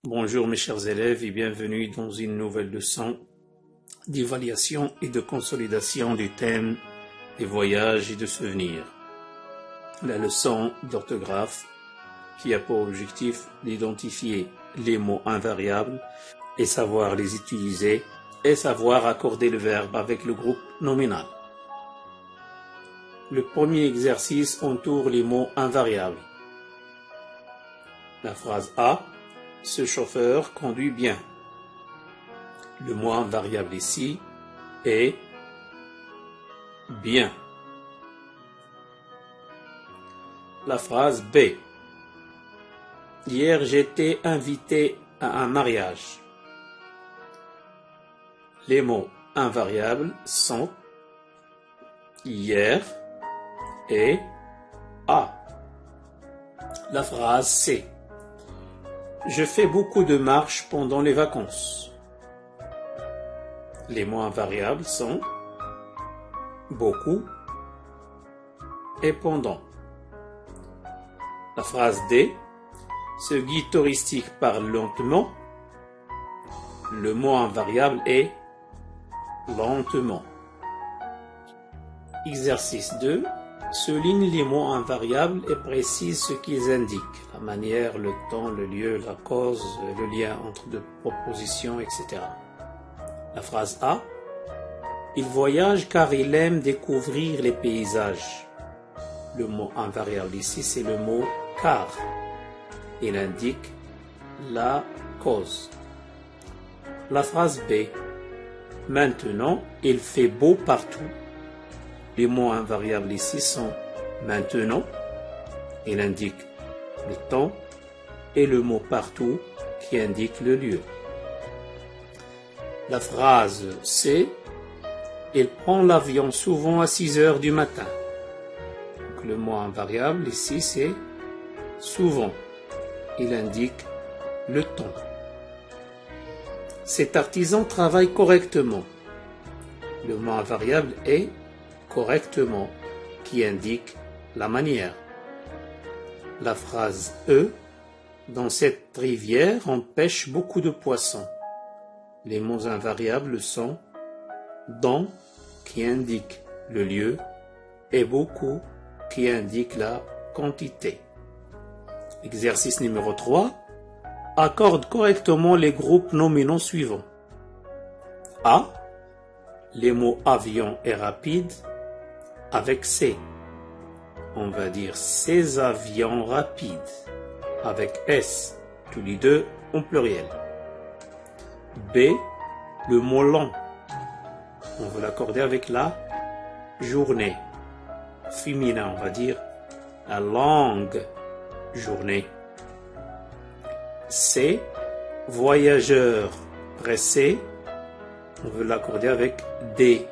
Bonjour mes chers élèves et bienvenue dans une nouvelle leçon d'évaluation et de consolidation du thème des voyages et de souvenirs. La leçon d'orthographe qui a pour objectif d'identifier les mots invariables et savoir les utiliser et savoir accorder le verbe avec le groupe nominal. Le premier exercice entoure les mots invariables. La phrase A. Ce chauffeur conduit bien. Le mot invariable ici est bien. La phrase B. Hier, j'étais invité à un mariage. Les mots invariables sont hier et à. La phrase C. Je fais beaucoup de marches pendant les vacances. Les mots invariables sont beaucoup et pendant. La phrase D. Ce guide touristique parle lentement. Le mot invariable est lentement. Exercice 2. Souligne les mots invariables et précise ce qu'ils indiquent, la manière, le temps, le lieu, la cause, le lien entre deux propositions, etc. La phrase A. Il voyage car il aime découvrir les paysages. Le mot invariable ici, c'est le mot car. Il indique la cause. La phrase B. Maintenant, il fait beau partout. Les mots invariables ici sont maintenant, il indique le temps, et le mot partout qui indique le lieu. La phrase C. Il prend l'avion souvent à 6 heures du matin. Donc, le mot invariable ici c'est souvent, il indique le temps. Cet artisan travaille correctement. Le mot invariable est correctement, qui indique la manière. La phrase E. Dans cette rivière, on pêche beaucoup de poissons. Les mots invariables sont dans, qui indique le lieu, et beaucoup, qui indique la quantité. Exercice numéro 3. Accorde correctement les groupes nominaux suivants. A. Les mots avion et rapide avec C. On va dire ces avions rapides avec S, tous les deux en pluriel. B. Le mot long. On va l'accorder avec la journée. Féminin, on va dire la longue journée. C. Voyageur pressé. On veut l'accorder avec D.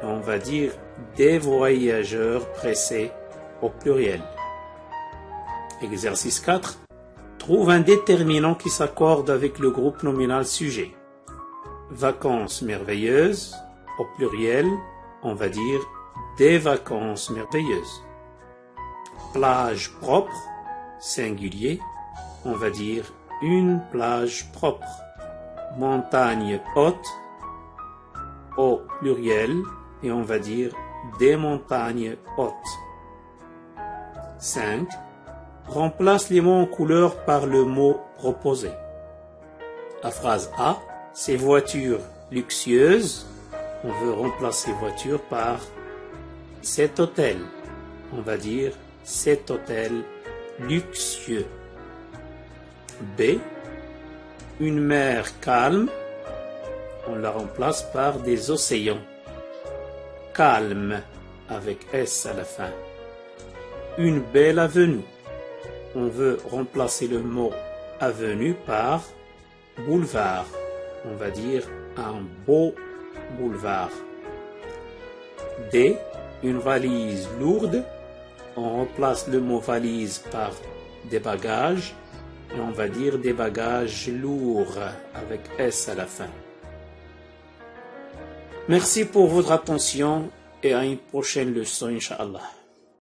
On va dire des voyageurs pressés au pluriel. Exercice 4. Trouve un déterminant qui s'accorde avec le groupe nominal sujet. Vacances merveilleuses, au pluriel, on va dire des vacances merveilleuses. Plage propre, singulier, on va dire une plage propre. Montagne haute, au pluriel, et on va dire des montagnes hautes. 5. Remplace les mots en couleur par le mot proposé. La phrase A. Ces voitures luxueuses. On veut remplacer voiture par cet hôtel. On va dire cet hôtel luxueux. B. Une mer calme. On la remplace par des océans. Calme, avec S à la fin. Une belle avenue. On veut remplacer le mot avenue par boulevard. On va dire un beau boulevard. D. Une valise lourde. On remplace le mot valise par des bagages. Et on va dire des bagages lourds, avec S à la fin. Merci pour votre attention et à une prochaine leçon, Inch'Allah.